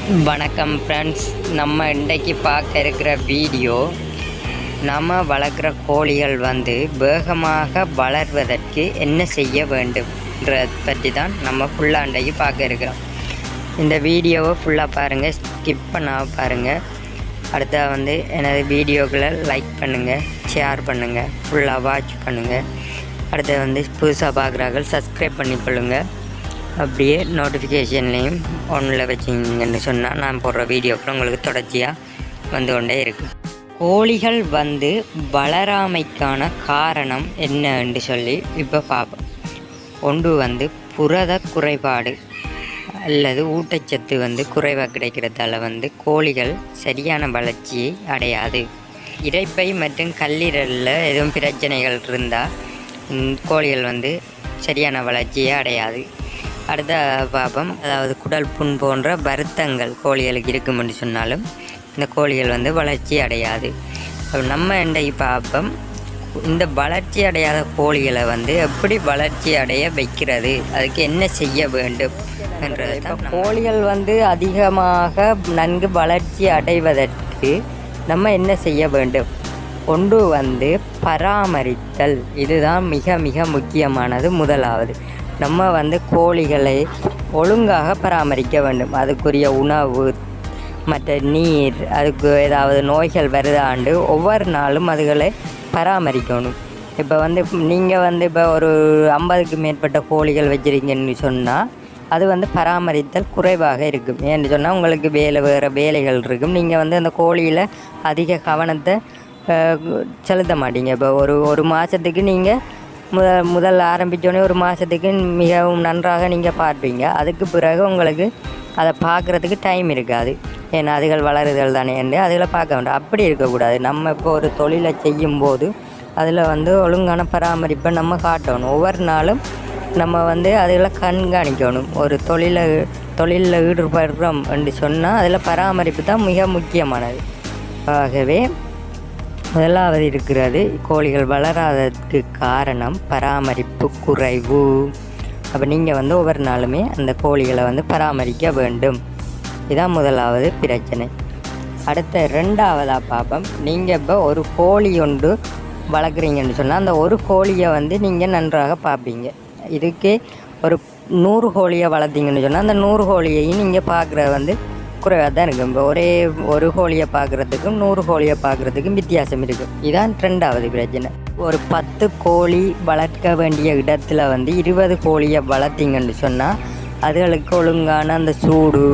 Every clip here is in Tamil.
வணக்கம் ஃப்ரெண்ட்ஸ், நம்ம இன்றைக்கு பார்க்க இருக்கிற வீடியோ நம்ம வளர்க்குற கோழிகள் வேகமாக வளர்வதற்கு என்ன செய்ய வேண்டும்ன்றதை பற்றி தான் நம்ம ஃபுல்லாக இன்றைக்கு பார்க்க இருக்கிறோம். இந்த வீடியோவை ஃபுல்லாக பாருங்கள், ஸ்கிப் பண்ணாமல் பாருங்கள். அடுத்தா எனது வீடியோக்களை லைக் பண்ணுங்கள், ஷேர் பண்ணுங்கள், ஃபுல்லாக வாட்ச் பண்ணுங்கள். அடுத்து புதுசாக பார்க்குறாங்க சப்ஸ்கிரைப் பண்ணிக்கொள்ளுங்கள். அப்படியே நோட்டிஃபிகேஷன்லேயும் ஒன்றில் வச்சிங்கன்னு சொன்னால் நான் போடுற வீடியோக்கள் உங்களுக்கு தொடர்ச்சியாக வந்து கொண்டே இருக்குது. கோழிகள் வளராமைக்கான காரணம் என்னன்னு சொல்லி இப்போ பார்ப்போம். ஒன்று புரத குறைபாடு அல்லது ஊட்டச்சத்து குறைவாக கிடைக்கிறதால கோழிகள் சரியான வளர்ச்சியை அடையாது. இரைப்பை மற்றும் கல்லீரலில் எதுவும் பிரச்சனைகள் இருந்தால் கோழிகள் சரியான வளர்ச்சியை அடையாது. அடுத்த பாபம், அதாவது குடல் புண் போன்ற வருத்தங்கள் கோழிகளுக்கு இருக்குமென்று சொன்னாலும் இந்த கோழிகள் வளர்ச்சி அடையாது. நம்ம இன்றைக்கு பாப்பம், இந்த வளர்ச்சி அடையாத கோழிகளை எப்படி வளர்ச்சி அடைய வைக்கிறது, அதுக்கு என்ன செய்ய வேண்டும் என்றது. இப்போ கோழிகள் அதிகமாக நன்கு வளர்ச்சி அடைவதற்கு நம்ம என்ன செய்ய வேண்டும்? ஒன்று பராமரித்தல். இதுதான் மிக மிக முக்கியமானது. முதலாவது, நம்ம கோழிகளை ஒழுங்காக பராமரிக்க வேண்டும். அதுக்குரிய உணவு, மற்ற நீர், அதுக்கு ஏதாவது நோய்கள் வருதாண்டு ஒவ்வொரு நாளும் அதுகளை பராமரிக்கணும். இப்போ நீங்கள் இப்போ ஒரு 50க்கு மேற்பட்ட கோழிகள் வச்சுருக்கீங்கன்னு சொன்னால் அது பராமரித்தல் குறைவாக இருக்கும். ஏன்னு சொன்னால் உங்களுக்கு வேறு வேலைகள் இருக்கும். நீங்கள் அந்த கோழியில் அதிக கவனத்தை செலுத்த மாட்டீங்க. இப்போ ஒரு மாதத்துக்கு நீங்கள் முதல் ஆரம்பித்தோடனே ஒரு மாதத்துக்கு மிகவும் நன்றாக நீங்கள் பார்ப்பீங்க. அதுக்கு பிறகு உங்களுக்கு அதை பார்க்குறதுக்கு டைம் இருக்காது. ஏன்னா அதுகள் வளருதல் தானே என்று அதில் பார்க்க வேண்டாம். அப்படி இருக்கக்கூடாது. நம்ம இப்போ ஒரு தொழிலை செய்யும்போது அதில் ஒழுங்கான பராமரிப்பை நம்ம காட்டணும். ஒவ்வொரு நாளும் நம்ம அதில் கண்காணிக்கணும். ஒரு தொழிலில் ஈடுபடுறோம் என்று சொன்னால் அதில் பராமரிப்பு தான் மிக முக்கியமானது. ஆகவே முதலாவது இருக்கிறது, கோழிகள் வளராததுக்கு காரணம் பராமரிப்பு குறைவு. அப்போ நீங்கள் ஒவ்வொரு நாளுமே அந்த கோழிகளை பராமரிக்க வேண்டும். இதுதான் முதலாவது பிரச்சனை. அடுத்த ரெண்டாவதாக பார்ப்போம். நீங்கள் இப்போ ஒரு கோழி ஒன்று வளர்க்குறீங்கன்னு சொன்னால் அந்த ஒரு கோழியை நீங்கள் நன்றாக பார்ப்பீங்க. இதுக்கு ஒரு 100 கோழியை வளர்த்தீங்கன்னு சொன்னால் அந்த 100 கோழியையும் நீங்கள் பார்க்குறது குறைவாக தான் இருக்கும். இப்போ ஒரு கோழியை பார்க்குறதுக்கும் 100 கோழியை பார்க்குறதுக்கும் வித்தியாசம் இருக்குது. இதுதான் ரெண்டாவது பிரச்சனை. ஒரு 10 கோழி வளர்க்க வேண்டிய இடத்துல 20 கோழியை வளர்த்திங்கன்னு சொன்னால் அதுகளுக்கு ஒழுங்கான அந்த சூடு,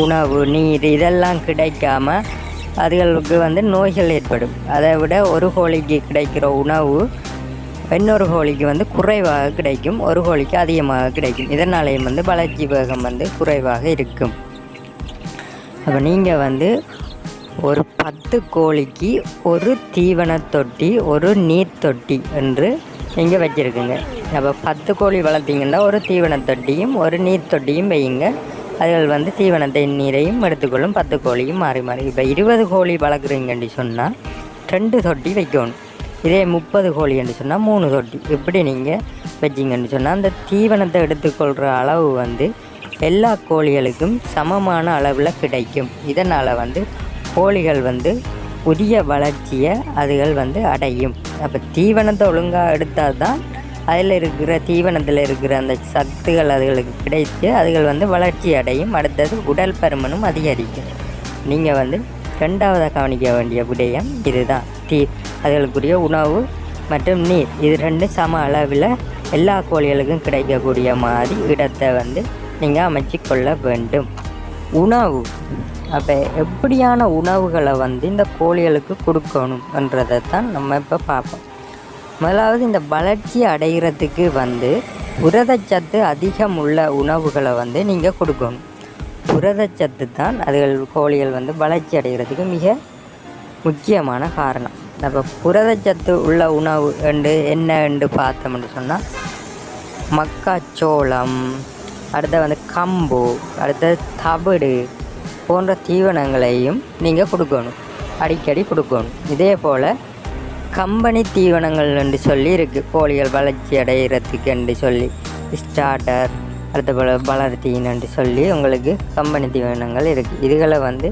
உணவு, நீர் இதெல்லாம் கிடைக்காம அதுகளுக்கு நோய்கள் ஏற்படும். அதை விட ஒரு கோழிக்கு கிடைக்கிற உணவு இன்னொரு கோழிக்கு குறைவாக கிடைக்கும், ஒரு கோழிக்கு அதிகமாக கிடைக்கும். இதனாலேயும் வளர்ச்சி வேகம் குறைவாக இருக்கும். அப்போ நீங்கள் ஒரு 10 கோழிக்கு ஒரு தீவன தொட்டி, ஒரு நீர் தொட்டி என்று நீங்கள் வச்சுருக்குங்க. அப்போ 10 கோழி வளர்த்திங்கன்னா ஒரு தீவன தொட்டியும் ஒரு நீர் தொட்டியும் வையுங்க. அதுகள் தீவனத்தை நீரையும் எடுத்துக்கொள்ளும். 10 கோழியும் மாறி மாறி. இப்போ 20 கோழி வளர்க்குறீங்கன்னு சொன்னால் 2 தொட்டி வைக்கணும். இதே 30 கோழி என்று சொன்னால் 3 தொட்டி. இப்படி நீங்கள் வச்சிங்கன்னு சொன்னால் அந்த தீவனத்தை எடுத்துக்கொள்கிற அளவு எல்லா கோழிகளுக்கும் சமமான அளவில் கிடைக்கும். இதனால் கோழிகள் உரிய வளர்ச்சியை அதுகள் அடையும். அப்போ தீவனத்தை ஒழுங்காக எடுத்தால் தான் அதில் இருக்கிற தீவனத்தில் இருக்கிற அந்த சத்துகள் அதுகளுக்கு கிடைத்து அதுகள் வளர்ச்சி அடையும். அடுத்தது உடல் பருமனும் அதிகரிக்கும். நீங்கள் ரெண்டாவதாக கவனிக்க வேண்டிய விடயம் இதுதான். அதுகளுக்குரிய உணவு மற்றும் நீர், இது ரெண்டும் சம அளவில் எல்லா கோழிகளுக்கும் கிடைக்கக்கூடிய மாதிரி இடத்தை நீங்கள் அமைச்சு கொள்ள வேண்டும். உணவு, அப்போ எப்படியான உணவுகளை இந்த கோழிகளுக்கு கொடுக்கணுன்றதை தான் நம்ம இப்போ பார்ப்போம். முதலாவது, இந்த வளர்ச்சி அடைகிறதுக்கு புரதச்சத்து அதிகம் உள்ள உணவுகளை நீங்கள் கொடுக்கணும். புரதச்சத்து தான் அதுகள் கோழிகள் வளர்ச்சி அடைகிறதுக்கு மிக முக்கியமான காரணம். அப்போ புரதச்சத்து உள்ள உணவு என்ன பார்த்தோம்னு சொன்னால் மக்காச்சோளம், அடுத்த கம்பு, அடுத்த தவிடு போன்ற தீவனங்களையும் நீங்கள் கொடுக்கணும், அடிக்கடி கொடுக்கணும். இதே போல் கம்பெனி தீவனங்கள் என்று சொல்லி இருக்குது கோழிகள் வளர்ச்சி அடைகிறதுக்கு என்று சொல்லி. ஸ்டார்டர், அடுத்த வளர்த்தீன்னு சொல்லி உங்களுக்கு கம்பெனி தீவனங்கள் இருக்குது. இதுகளை வந்து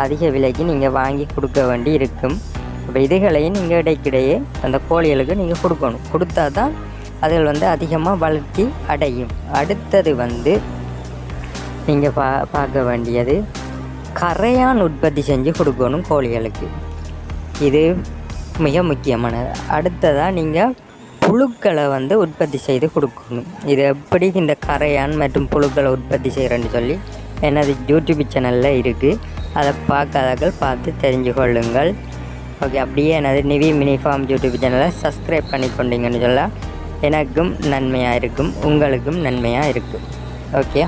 அதிக விலைக்கு நீங்கள் வாங்கி கொடுக்க வேண்டி இருக்கும். இப்போ இதுகளையும் நீங்கள் இடைக்கிடையே அந்த கோழிகளுக்கு நீங்கள் கொடுக்கணும். கொடுத்தா தான் அதுகள் வந்து அதிகமாக வளர்ச்சி அடையும். அடுத்தது வந்து நீங்கள் பார்க்க வேண்டியது கரையான் உற்பத்தி செஞ்சு கொடுக்கணும் கோழிகளுக்கு. இது மிக முக்கியமானது. அடுத்ததாக நீங்கள் புழுக்களை வந்து உற்பத்தி செய்து கொடுக்கணும். இது எப்படி இந்த கரையான் மற்றும் புழுக்களை உற்பத்தி செய்கிறேன்னு சொல்லி எனது யூடியூப் சேனலில் இருக்குது. அதை பார்க்காதவர்கள் பார்த்து தெரிஞ்சு கொள்ளுங்கள். ஓகே, அப்படியே எனது நிவி மினி ஃபார்ம் யூடியூப் சேனலை சப்ஸ்கிரைப் பண்ணி கொண்டீங்கன்னு சொல்ல எனக்கும் நன்மையாக இருக்கும், உங்களுக்கும் நன்மையாக இருக்கும். ஓகே,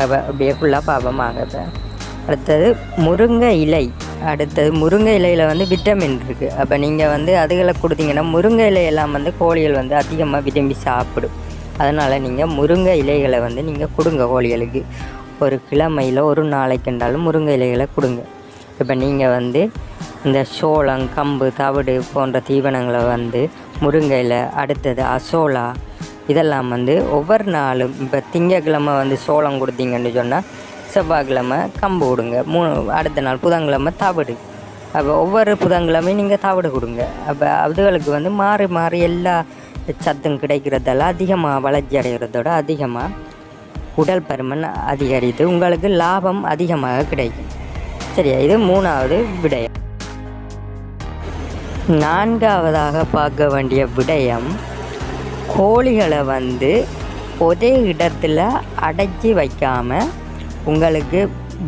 அப்படியே ஃபுல்லாக பாபமாக. அடுத்தது முருங்கை இலை. அடுத்தது முருங்கை இலையில் வந்து விட்டமின் இருக்குது. அப்போ நீங்கள் வந்து அதுகளை கொடுத்தீங்கன்னா முருங்கை இலையெல்லாம் வந்து கோழிகள் வந்து அதிகமாக விரும்பி சாப்பிடும். அதனால் நீங்கள் முருங்கை இலைகளை வந்து நீங்கள் கொடுங்க கோழிகளுக்கு. ஒரு கிழமையில் ஒரு நாளைக்குண்டாலும் முருங்கை இலைகளை கொடுங்க. இப்போ நீங்கள் வந்து இந்த சோளம், கம்பு, தவிடு போன்ற தீவனங்களை வந்து முருங்கை இலை, அடுத்தது அசோலா, இதெல்லாம் வந்து ஒவ்வொரு நாளும் இப்போ திங்கக்கிழமை வந்து சோளம் கொடுத்தீங்கன்னு சொன்னால் செவ்வாய்க்கிழமை கம்பு கொடுங்க, அடுத்த நாள் புதன்கிழமை தவிடு. அப்போ ஒவ்வொரு புதன்கிழமையும் நீங்கள் தவிடு கொடுங்க. அப்போ அதுகளுக்கு வந்து மாறி மாறி எல்லா சத்தும் கிடைக்கிறதால அதிகமாக வளர்ச்சி அடைகிறதோட அதிகமாக உடல் பருமன் அதிகரித்து உங்களுக்கு லாபம் அதிகமாக கிடைக்கும். சரியா, இது 3வது விடயம். 4வதாக பார்க்க வேண்டிய விடயம், கோழிகளை வந்து ஒரே இடத்துல அடைச்சி வைக்காமல் உங்களுக்கு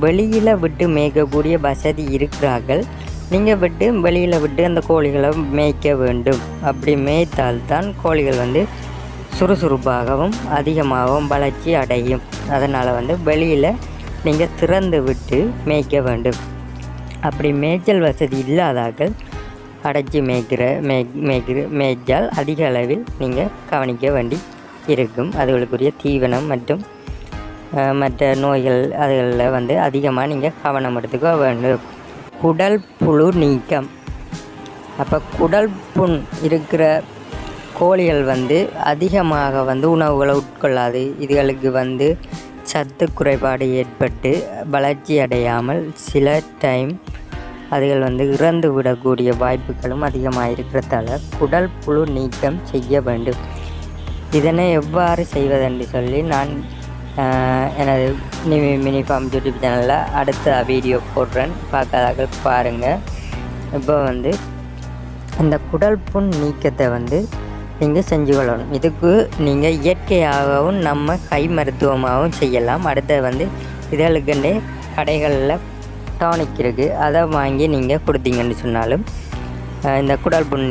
வெளியில் விட்டு மேய்க்கக்கூடிய வசதி இருக்கிறார்கள். நீங்கள் வெளியில் விட்டு அந்த கோழிகளை மேய்க்க வேண்டும். அப்படி மேய்த்தால்தான் கோழிகள் வந்து சுறுசுறுப்பாகவும் அதிகமாகவும் வளர்ச்சி அடையும். அதனால் வந்து வெளியில் நீங்கள் திறந்து விட்டு மேய்க்க வேண்டும். அப்படி மேய்ச்சல் வசதி இல்லாதார்கள் அடைச்சி மேய்ச்சால் அதிக அளவில் நீங்கள் கவனிக்க வேண்டி இருக்கும். அதுகளுக்குரிய தீவனம் மற்றும் மற்ற நோய்கள் அதுகளில் வந்து அதிகமாக நீங்கள் கவனம் எடுத்துக்க வேண்டும். குடல் புழு நீக்கம். அப்போ குடல் புண் இருக்கிற கோழிகள் வந்து அதிகமாக வந்து உணவுகளை உட்கொள்ளாது. இதுகளுக்கு வந்து சத்து குறைபாடு ஏற்பட்டு வளர்ச்சி அடையாமல் சில டைம் அதுகள் வந்து இறந்து விடக்கூடிய வாய்ப்புகளும் அதிகமாக இருக்கிறதால குடல் புழு நீக்கம் செய்ய வேண்டும். இதனை எவ்வாறு செய்வதென்று சொல்லி நான் எனது மினி ஃபார்ம் யூடியூப் சேனலில் அடுத்த வீடியோ போடுறேன், பார்க்காதாக்கள் பாருங்கள். இப்போ வந்து இந்த குடல் புண் நீக்கத்தை வந்து நீங்கள் செஞ்சு கொள்ளணும். இதுக்கு நீங்கள் இயற்கையாகவும் நம்ம கை மருத்துவமாகவும் செய்யலாம். அடுத்தது வந்து இதழுக்குண்டே கடைகளில் டானிக் இருக்குது, அதை வாங்கி நீங்கள் கொடுத்தீங்கன்னு சொன்னாலும் இந்த குடல் புண்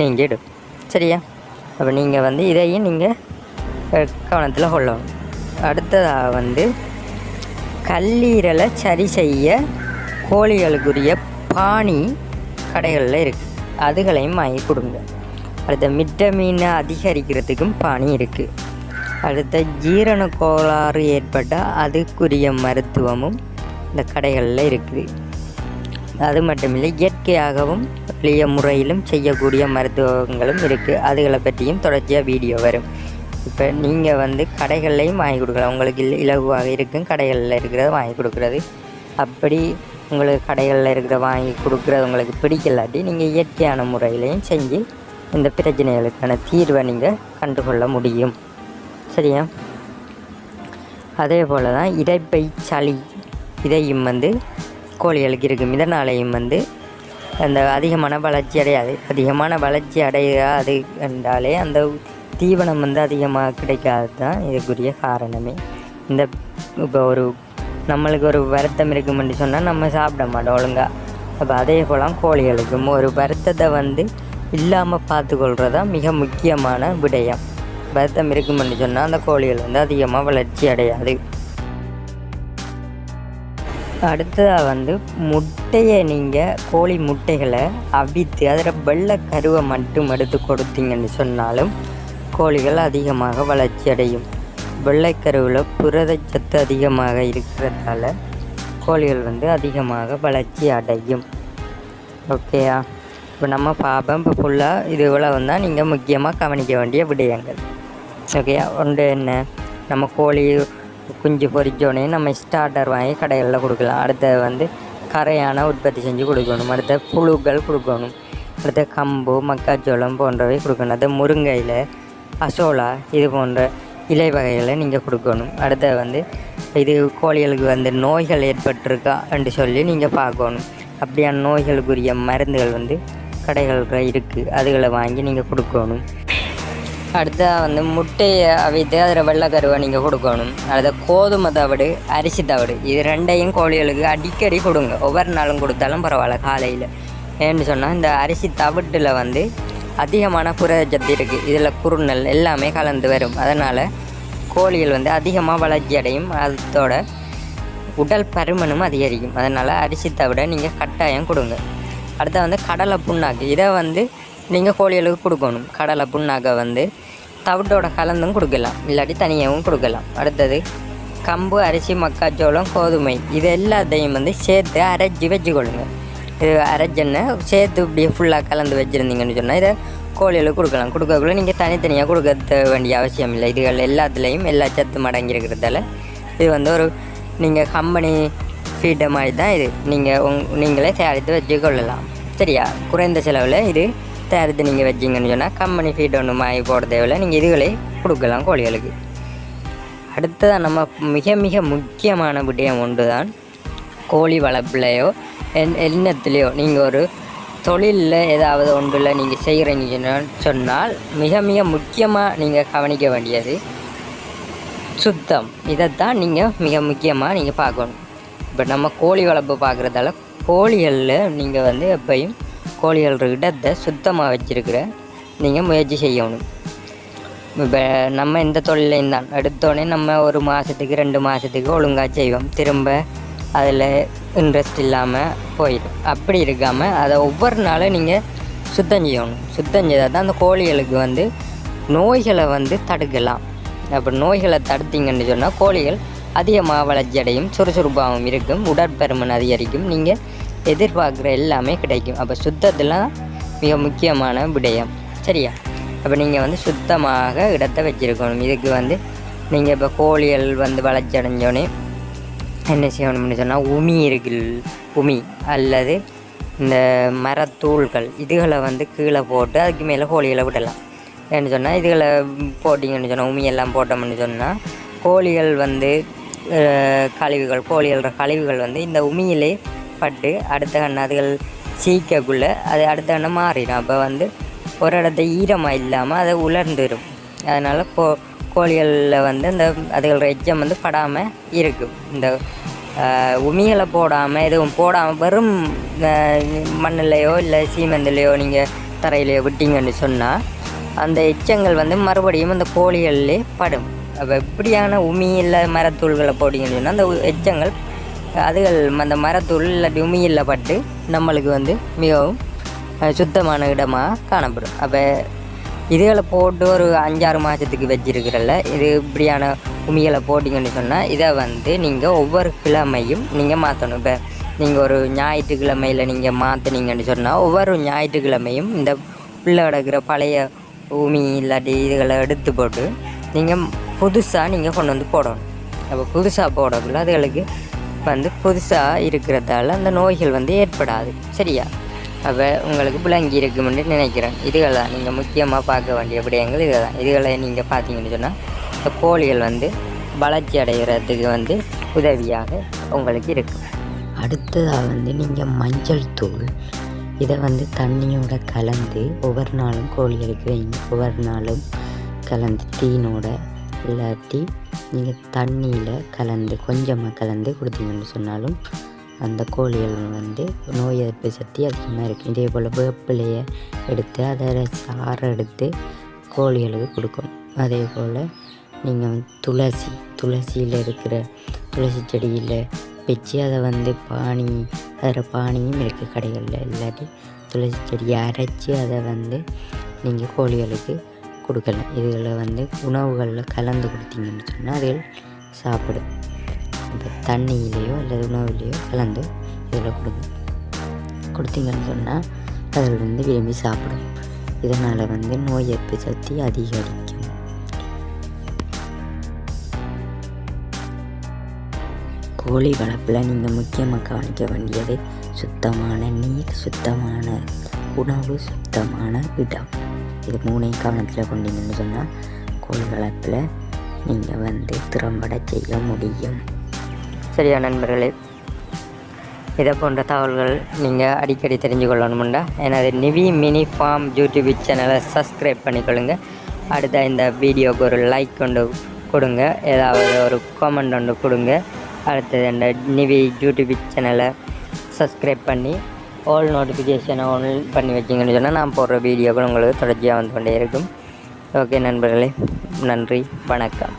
நீங்கிடும். சரியா, அப்போ நீங்கள் வந்து இதையும் நீங்கள் கவனத்தில் கொள்ளணும். அடுத்ததாக வந்து கல்லீரலை சரி செய்ய கோழிகளுக்குரிய பாணி கடைகளில் இருக்குது, அதுகளையும் வாங்கி கொடுங்க. அடுத்த விட்டமினை அதிகரிக்கிறதுக்கும் பாணி இருக்குது. அடுத்த ஜீரண கோளாறு ஏற்பட்டால் அதுக்குரிய மருத்துவமும் இந்த கடைகளில் இருக்குது. அது மட்டும் இல்லை, இயற்கையாகவும் எளிய முறையிலும் செய்யக்கூடிய மருத்துவங்களும் இருக்குது. அதுகளை பற்றியும் தொடர்ச்சியாக வீடியோ வரும். இப்போ நீங்கள் வந்து கடைகள்லையும் வாங்கி கொடுக்கலாம். உங்களுக்கு இலகுவாக இருக்கும் கடைகளில் இருக்கிறத வாங்கி கொடுக்குறது. அப்படி உங்களுக்கு கடைகளில் இருக்கிற வாங்கி கொடுக்குறது உங்களுக்கு பிடிக்கலாட்டி நீங்கள் இயற்கையான முறையிலையும் செஞ்சு இந்த பிரச்சனைகளுக்கான தீர்வை நீங்கள் கண்டுகொள்ள முடியும். சரியா, அதே போல் தான் இரைப்பை சளி, இதையும் வந்து கோழிகளுக்கு இருக்கும். இதனாலேயும் வந்து அந்த அதிகமான வளர்ச்சி அடையாது. அதிகமான வளர்ச்சி அடையாது என்றாலே அந்த தீவனம் வந்து அதிகமாக கிடைக்காது தான் இதுக்குரிய காரணமே. இந்த இப்போ நம்மளுக்கு ஒரு வருத்தம் இருக்குமென்னு சொன்னால் நம்ம சாப்பிட மாட்டோம் ஒழுங்காக. அப்போ அதே போல் கோழிகளுக்கும் ஒரு வருத்தத்தை வந்து இல்லாமல் பார்த்துக்கொள்கிறதா மிக முக்கியமான விடயம். வருத்தம் இருக்குமென்னு சொன்னால் அந்த கோழிகள் வந்து அதிகமாக வளர்ச்சி அடையாது. அடுத்ததாக வந்து முட்டையை நீங்கள் கோழி முட்டைகளை அவித்து அதில் வெள்ளை கருவை மட்டும் எடுத்து கொடுத்தீங்கன்னு சொன்னாலும் கோழிகள் அதிகமாக வளர்ச்சி அடையும். வெள்ளைக்கருவில் புரதச்சத்து அதிகமாக இருக்கிறதால கோழிகள் வந்து அதிகமாக வளர்ச்சி அடையும். ஓகேயா, இப்போ நம்ம பார்ப்போம். இப்போ ஃபுல்லாக இதுவெல்லாம் வந்தால் நீங்கள் முக்கியமாக கவனிக்க வேண்டிய விடயங்கள். ஓகேயா, ஒன்று என்ன, நம்ம கோழி குஞ்சு பொரிச்சோடனே நம்ம ஸ்டார்டர் வாங்கி கடைகளில் கொடுக்கலாம். அடுத்தது வந்து கரையான உற்பத்தி செஞ்சு கொடுக்கணும். அடுத்த புழுக்கள் கொடுக்கணும். அடுத்த கம்பு மக்காச்சோளம் போன்றவை கொடுக்கணும். அடுத்த முருங்கையில் அசோலா இது போன்ற இலை வகைகளை நீங்கள் கொடுக்கணும். அடுத்த வந்து இது கோழிகளுக்கு வந்து நோய்கள் ஏற்பட்டிருக்கா என்று சொல்லி நீங்கள் பார்க்கணும். அப்படியான நோய்களுக்குரிய மருந்துகள் வந்து கடைகளில் இருக்குது, அதுகளை வாங்கி நீங்கள் கொடுக்கணும். அடுத்த வந்து முட்டையை அவித்து அதில் வெள்ளைக்கருவை நீங்கள் கொடுக்கணும். அடுத்த கோதுமை தவிடு அரிசி தவிடு இது ரெண்டையும் கோழிகளுக்கு அடிக்கடி கொடுங்க. ஒவ்வொரு நாளும் கொடுத்தாலும் பரவாயில்ல. காலையில் ஏன்னு சொன்னால் இந்த அரிசி தவிட்டில் வந்து அதிகமான புரதச்சத்து இருக்குது. இதில் குறுநெல் எல்லாமே கலந்து வரும். அதனால் கோழிகள் வந்து அதிகமாக வளர்ச்சி அடையும். அதோட உடல் பருமனும் அதிகரிக்கும். அதனால் அரிசி தவிட நீங்கள் கட்டாயம் கொடுங்க. அடுத்த வந்து கடலை புண்ணாக்கு இதை வந்து நீங்கள் கோழிகளுக்கு கொடுக்கணும். கடலை புண்ணாக்கை வந்து தவிட்டோட கலந்தும் கொடுக்கலாம், இல்லாட்டி தனியாகவும் கொடுக்கலாம். அடுத்தது கம்பு அரிசி மக்காச்சோளம் கோதுமை இது எல்லாத்தையும் வந்து சேர்த்து அரைச்சி வச்சுக்கொள்ளுங்க. இது அரைச்செண்ணை சேர்த்து இப்படியே ஃபுல்லாக கலந்து வச்சுருந்தீங்கன்னு சொன்னால் இதை கோழிகளுக்கு கொடுக்கலாம். கொடுக்கக்குள்ள நீங்கள் தனித்தனியாக கொடுக்க வேண்டிய அவசியம் இல்லை. இதுகள் எல்லாத்துலேயும் எல்லா சத்தும் அடங்கியிருக்கிறதால இது வந்து ஒரு நீங்கள் கம்பெனி ஃபீட்டை மாதிரி தான் இது நீங்களே தயாரித்து வச்சுக்கொள்ளலாம். சரியா? குறைந்த செலவில் இது தயாரித்து நீங்கள் வச்சிங்கன்னு சொன்னால் கம்பெனி ஃபீட் ஒன்று மாறி போட தேவையில்லை. நீங்கள் இதுகளே கொடுக்கலாம் கோழிகளுக்கு. அடுத்ததான் நம்ம மிக மிக முக்கியமான விடயம் ஒன்று தான் கோழி வளர்ப்புலையோ எண்ணத்துலேயோ நீங்கள் ஒரு தொழிலில் ஏதாவது ஒன்றில் நீங்கள் செய்கிறீங்கன்னு சொன்னால் மிக மிக முக்கியமாக நீங்கள் கவனிக்க வேண்டியது சுத்தம். இதைத்தான் நீங்கள் மிக முக்கியமாக நீங்கள் பார்க்கணும். இப்போ நம்ம கோழி வளர்ப்பு பார்க்குறதால கோழிகளில் நீங்கள் வந்து எப்பையும் கோழிகள் இடத்தை சுத்தமாக வச்சுருக்கிற நீங்கள் முயற்சி செய்யணும். இப்போ நம்ம இந்த தொழிலையும் தான் எடுத்தோடனே நம்ம ஒரு மாதத்துக்கு 2 மாதத்துக்கு ஒழுங்காக செய்வோம். திரும்ப அதில் இன்ட்ரெஸ்ட் இல்லாமல் போயிடும். அப்படி இருக்காமல் அதை ஒவ்வொரு நாளும் நீங்கள் சுத்தம் செய்யணும். சுத்தம் செய்தால் தான் அந்த கோழிகளுக்கு வந்து நோய்களை வந்து தடுக்கலாம். அப்போ நோய்களை தடுத்தீங்கன்னு சொன்னால் கோழிகள் அதிகமாக வளர்ச்சி அடையும், சுறுசுறுப்பாகவும் இருக்கும், உடற்பருமன் அதிகரிக்கும், நீங்கள் எதிர்பார்க்குற எல்லாமே கிடைக்கும். அப்போ சுத்தத்தில் மிக முக்கியமான விடயம். சரியா? அப்போ நீங்கள் வந்து சுத்தமாக இடத்தை வச்சுருக்கணும். இதுக்கு வந்து நீங்கள் இப்போ கோழிகள் வந்து வளர்ச்சி அடைஞ்சோடனே என்ன செய்யணும்னு சொன்னால் உமி அல்லது இந்த மரத்தூள்கள் இதுகளை வந்து கீழே போட்டு அதுக்கு மேலே கோழிகளை விடலாம். ஏன்னு சொன்னால் இதுகளை போட்டிங்கன்னு சொன்னால் உமியெல்லாம் போட்டோம்னு சொன்னால் கோழிகள் வந்து கோழிகளோட கழிவுகள் வந்து இந்த உமியிலே பட்டு அடுத்த கண்ணை அதுகள் சீக்கக்குள்ளே அது அடுத்த கண்ணை மாறிடும். அப்போ வந்து ஒரு இடத்த ஈரமாக இல்லாமல் அதை உலர்ந்துடும். அதனால் கோழிகளில் வந்து இந்த அதுகளோட எச்சம் வந்து படாமல் இருக்கும். இந்த உமிகளை போடாமல் எதுவும் போடாமல் வெறும் மண்ணிலையோ இல்லை சீமெந்திலையோ நீங்கள் தரையிலையோ விட்டிங்கன்னு சொன்னால் அந்த எச்சங்கள் வந்து மறுபடியும் அந்த கோழிகளிலே படும். அப்போ எப்படியான உமி இல்லை மரத்தூள்களை போட்டிங்கன்னு சொன்னால் அந்த எச்சங்கள் அதுகள் அந்த மரத்தூள் இல்லாட்டி உமியில் பட்டு நம்மளுக்கு வந்து மிகவும் சுத்தமான இடமாக காணப்படும். அப்போ இதுகளை போட்டு ஒரு 5-6 மாதத்துக்கு வச்சிருக்கிறல்ல இது இப்படியான உமிகளை போட்டிங்கன்னு சொன்னால் இதை வந்து நீங்கள் ஒவ்வொரு கிழமையும் நீங்கள் மாற்றணும். இப்போ நீங்கள் ஒரு ஞாயிற்றுக்கிழமையில் நீங்கள் மாற்றினீங்கன்னு சொன்னால் ஒவ்வொரு ஞாயிற்றுக்கிழமையும் இந்த பிள்ளை கிடக்கிற பழைய உமி இல்லாட்டி இதுகளை எடுத்து போட்டு நீங்கள் புதுசாக நீங்கள் கொண்டு வந்து போடணும். அப்போ புதுசாக போடக்குள்ள அதுகளுக்கு வந்து புதுசாக இருக்கிறதால அந்த நோய்கள் வந்து ஏற்படாது. சரியா? அப்போ உங்களுக்கு விளங்கி இருக்குமென்று நினைக்கிறேன். இதுகள்தான் நீங்கள் முக்கியமாக பார்க்க வேண்டிய விடயங்கள். இதுதான் இதுகளை நீங்கள் பார்த்தீங்கன்னு சொன்னால் இந்த கோழிகள் வந்து வளர்ச்சி அடைகிறதுக்கு வந்து உதவியாக உங்களுக்கு இருக்கும். அடுத்ததாக வந்து நீங்கள் மஞ்சள் தூள் இதை வந்து தண்ணியோட கலந்து ஒவ்வொரு நாளும் கோழிகளுக்கு வைங்க. ஒவ்வொரு நாளும் கலந்து தீனோட இல்லாட்டி நீங்கள் தண்ணியில் கலந்து கொஞ்சமாக கலந்து கொடுத்தீங்கன்னு சொன்னாலும் அந்த கோழிகள் வந்து நோய் எதிர்ப்பு சக்தி அதிகமாக இருக்கும். இதே போல் வேப்பிலையை எடுத்து அதை சாறை எடுத்து கோழிகளுக்கு கொடுக்கணும். அதே போல் நீங்கள் வந்து துளசியில் இருக்கிற துளசி செடியில் வச்சு அதை வந்து அதில் பானியும் இருக்குது கடைகளில். இல்லாட்டி துளசி செடியை அரைச்சி அதை வந்து நீங்கள் கோழிகளுக்கு கொடுக்கலாம். இதுகளை வந்து உணவுகளில் கலந்து கொடுத்தீங்கன்னு சொன்னால் அதுகள் சாப்பிடும். இப்போ தண்ணியிலையோ அல்லது உணவுலையோ கலந்து இதில் கொடுத்தீங்கன்னு சொன்னால் அதில் வந்து விரும்பி சாப்பிடும். இதனால் வந்து நோய் எதிர்ப்பு சக்தி அதிகரிக்கும். கோழி வளர்ப்பில் நீங்கள் முக்கியமாக கவனிக்க வேண்டியது சுத்தமான நீர், சுத்தமான உணவு, சுத்தமான இடம். இது 3ஐயும் கவனத்தில் கொண்டீங்கன்னு சொன்னால் கோழி வளர்ப்பில் நீங்கள் திறம்பட செய்ய முடியும். சரியா நண்பர்களே, இதை போன்ற தகவல்கள் நீங்கள் அடிக்கடி தெரிஞ்சு கொள்ளணுமுண்டா எனது நிவி மினி ஃபார்ம் யூடியூப் சேனலை சப்ஸ்கிரைப் பண்ணிக்கொள்ளுங்க. அடுத்த இந்த வீடியோவுக்கு ஒரு லைக் கொண்டு கொடுங்க, ஏதாவது ஒரு காமெண்ட் ஒன்று கொடுங்க. அடுத்தது இந்த நிவி யூடியூப் சேனலை சப்ஸ்கிரைப் பண்ணி ஆல் நோட்டிஃபிகேஷனை ஆன் பண்ணி வச்சிங்கன்னு சொன்னால் நான் போடுற வீடியோக்கள் உங்களுக்கு தொடர்ச்சியாக வந்து கொண்டே இருக்கும். ஓகே நண்பர்களே, நன்றி, வணக்கம்.